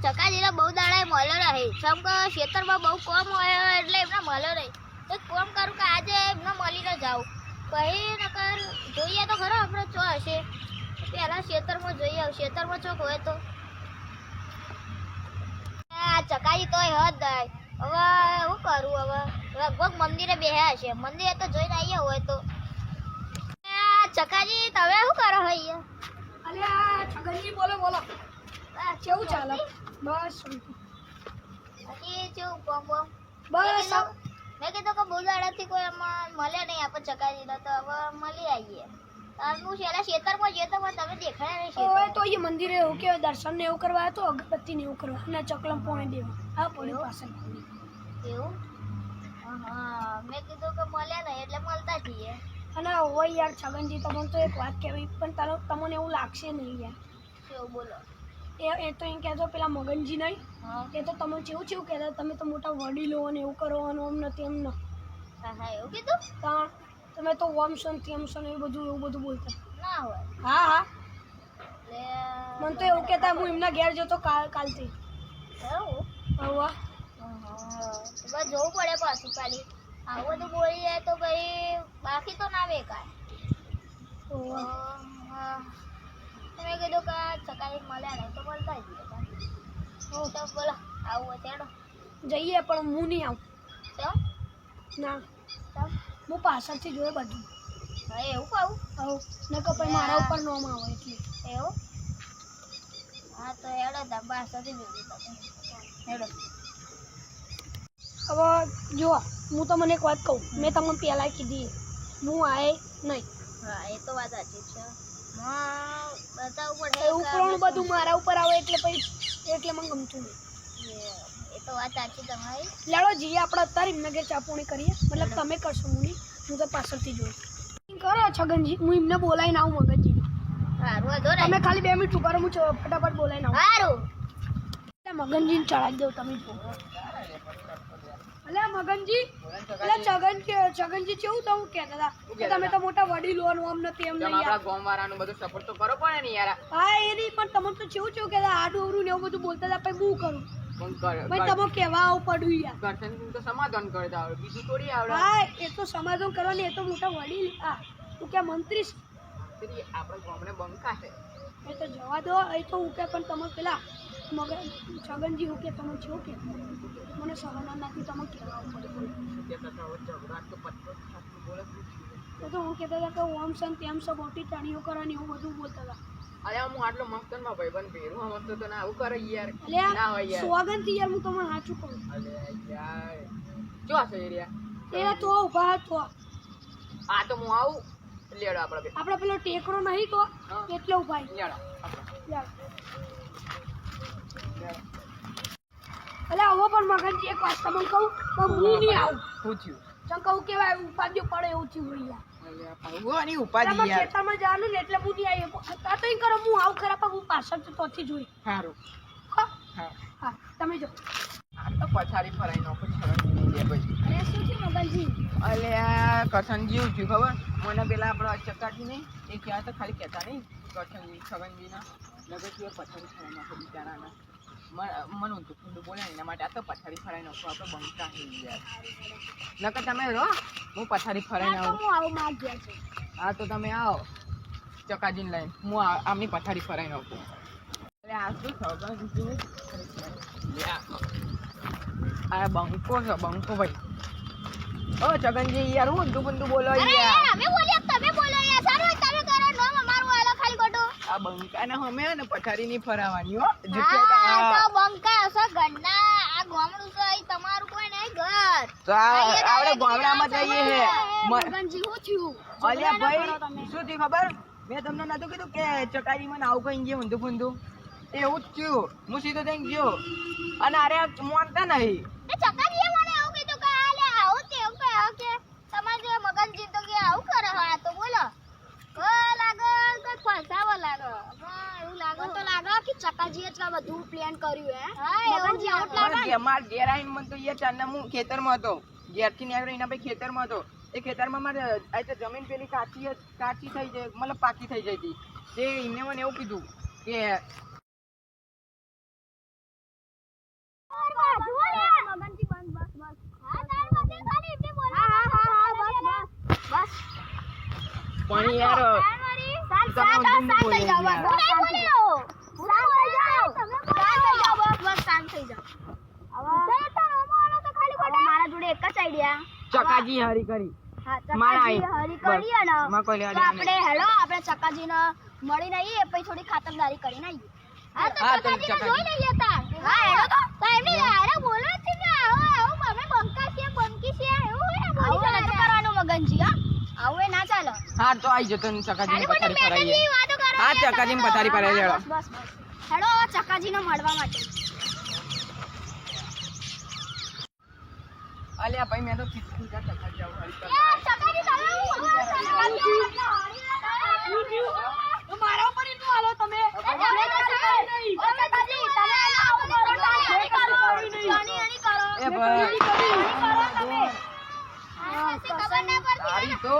ચકાજીને બહુ દાડા મળ્યો રહે સમ કે ખેતરમાં બહુ કોમ હોય એટલે એમને મળ્યો રહે તો કોમ કરું કે આજે એમને મળીને જાઉં પછી નકર જોઈએ તો ખરો આપણે ચો હશે પહેલાં ખેતરમાં જોઈએ આવ ખેતરમાં ચોક હોય તો આ ચકાજી તોય હદ હવે શું કરું હવે લગભગ મંદિરે બેહ્યા હશે મંદિરે તો જોઈને આવીએ હોય તો ચકાજી તમે શું કરો અહીંયા અલ્યા છગનજી બોલો બોલો કેવું ચાલે બસ બાકી કેવું કોમ બોમ બસ મેં કીધું કે બહુ દાડાથી કોઈ એમાં મળ્યા નહીં આપણે ચકાજીને તો હવે મળી આવીએ હું છેલ્લા ખેતરમાં જઈએ તો તમે દેખાડ્યા નહીં ઓય તો એ મંદિરે એવું કે દર્શન ને એવું કરવા તો અગરબત્તી ને એવું કરવા અને ચકલમ પોણે દેવા આ પડી પાસે એવું હા મેં કીધું કે મળ્યા નહીં એટલે મળતા જઈએ અને ઓય યાર છગનજી તમને તો એક વાત કહેવી પણ તમને એવું લાગશે નહીં યાર કેવું બોલો એ તો એમ કહેતો પેલા મગનજી નહીં હા એ તો તમે કેવું કેવું કહેતા તમે તો મોટા વડીલો અને એવું કરવાનું આમ નથી એમ ન હા એવું કીધું ત્યાં તમે તો ઓમ છો ને તેમ છો ને એવું બધું બોલતા ના હોય હા હા એટલે મને તો એવું કહેતા હું એમના ઘેર જતો કાલથી એવું હવે બસ જોવું પડે પાછું ખાલી આવું બધું બોલી જાય તો પછી બાકી તો ના બેકાર મેં કીધું કે ચકાઈ મળ્યા નહીં તો મળતા જઈએ તો બોલો આવું હોય તેડો જઈએ પણ હું નહીં આવું કેમ ના કેમ હું પાછળથી જોયે બધું હા એવું કહું આવું નકર પછી મારા ઉપર નોમ આવે એટલે એવું હા તો હેડો તા બાસથી જોડી તમે હેડો હવે જુઓ હું તમને એક વાત કહું મેં તમને પહેલાં કીધી હું આએ નહીં હા એ તો વાત સાચી છે હા બતાવવું પડે એ ઉપરનું બધું મારા ઉપર આવે એટલે મને ગમતું નહીં એ તો વાત સાચી તમારી લેડો જઈએ આપણે અત્યારે એમના ઘેર ચાપુણી કરીએ મતલબ તમે કરશો હું નહીં હું તો પાછળથી જોઈશ કરો છગનજી હું એમને બોલાવીને આવું મગનજીને સારું હતો ને તમે ખાલી 2 મિનિટ ઉભા રહો હું ફટાફટ બોલાવીને આવું સારું મગનજીને ચડાવી દઉં તમે જો અલ્યા મગનજી છગનજી કેવું તમે કહેતા હતા કે તમે તો મોટા વડીલો આમ નથી એમ નહીં આપણા ગામ વાળાનું બધું સપોર્ટ તો કરો પડે ને યાર હા એ નહીં પણ તમે તો કેવું કહેતા આડું અવરું ને એવું બધું બોલતા હતા પછી હું કરું ભાઈ તમે કહેવા આવું પડ્યું યાર ઘરથી તો સમાધાન કરતા આવડે બીજું થોડી આવડે હા એ તો સમાધાન કરવાની એ તો મોટા વડીલ તું કે મંત્રી આપણે ગામડે બંકા છે એ તો જવા દો એ તો હું કે પણ તમે પેલા છગનજી હું કે તમે છો કે મને સમાધાન નથી તમે કહેવા આવું પડ્યું તો હું કહેતા હતા કે ઓમ સન તેમ સો મોટી ટાણીઓ કરવાની એવું બધું બોલતા હતા અરે હું આટલો મસ્તનમાં ભાઈબંધ ભેરું સમજતો તો ને આવું કરે યાર એટલે ના હોય યાર સોગનથી યાર હું તમને સાચું કહું અરે યાર જો હશે એરિયા એ તો ઉભા તો આ તો હું આવું લેડો આપણે આપણે પેલો ટેકરો નહીં તો એટલે ઉભા લેડો એટલે આવો પણ મગનજી એક વાત તમને કહું તો હું નહીં આવું પૂછ્યું ચમ કહું કેવાય ઉપાધિઓ પડે એવું થયું હોય યાર ભગવાનની ઉપાધિ તમે યાર ખેતરમાં જવાનું ને એટલે હું નહીં આવી આ તો એમ કરો હું આવું ખરા પણ હું પાછળથી તોથી જોઈ સારું હા હા હા તમે જો આ તો પછાડી ફરાઈ નાખો છગનજી ભાઈ અરે શું છે મગનજી અલે આ કરશનજી એવું થયું ખબર મને પેલા આપણો ચક્કાજી નહીં એ ક્યાં તો ખાલી કહેતા નહીં કરશનજી છગનજીના લગે કે પછાડી ફરાઈ નાખો બિચારાના મને ઊંધું ઊંધું બોલે એના માટે આ તો પછાડી ફરાઈ નાખો આપણે બંકા છે યાર નકર તમે રહો હું પછાડી ફરાઈને તો આવું હું આવું માર ગયા છે હા તો તમે આવો ચકાજીને લઈને હું આમની પથારી ફરાઈ નાખું એટલે આ શું છગનજી આ બંકો છે બંકો ભાઈ ઓ છગનજી યાર હું ઊંધું બંધું બોલો યાર અમે બોલ્યા તમે બોલો યાર સારું તમે કરો નો અમારું આલો ખાલી ગોટો આ બંકાને અમે ને પથારી નહીં ફરાવાની હો હા તો બંકા છે ઘરના આ ગામડું છે ઈ તમારું કોઈ નહીં ઘર તો આપણે ગામડામાં જઈએ હે મગનજી હું થયું અલ્યા ભાઈ શું થયું ખબર મેં તમને નતું કીધું કે ચકારી મને આવું કઈ ગયું ઊંધું ફૂંધું એવું જ થયું હું સીધો થઈને ગયો અને અરે માનતા નહીં એ ચકારીએ મને આવું કીધું કે આલે આવું તેવું કે તમારે જે મગનજી તો કે આવું કરે હા તો બોલો લાગે કે ફસાવા લાગે હા એવું લાગે તો લાગે કે ચકાજીએ જ આ બધું પ્લાન કર્યું હે હા એવું જ આઉટ લાગે મારા ઘેર આવીને મને તો યાર ચાંદા હું ખેતરમાં હતો ઘેરથી ને આવ્યો એના ભાઈ ખેતરમાં હતો એ ખેતરમાં મારે આ તો જમીન પેલી કાચી થઈ જાય મતલબ પાકી થઈ જાય હતી તે એમને મને એવું કીધું કે પણ યાર મારા જોડે એક જ આઈડિયા ચકાજી હારી કરી હા મારા ચકાજી હરી કરીએ ને માં કોઈ તો લેવા આપણે હેલો આપણે ચકાજીને મળીને આવીએ પછી થોડી ખાતરદારી કરીને આવીએ હા તો હા, તો ચકાજીને ચકાજી. જોઈ લઈએ તાર હા હેલો તો એમને હારે બોલો જ છે ને આવો મને બંકા છે બંકી છે એવું હે બોલી આવું કરવાનું મગનજી હા આવું એ ના ચાલે હા તો આવી જતો ને ચકાજી ખાલી પથારી ખોટી ફરાઈએ મેદાનની વાતો કરો હા, ચકાજીને પથારી ફરાઈ લેડો. બસ હેલો હવે ચકાજીને મળવા માટે અલ્યા ભાઈ મેં તો કીધું કે ચકાજી જાવ હારી એ કરવા. ચકાજી તમે તો મારા ઉપર એટલું હાલો તમે એ ભાઈ હારી તો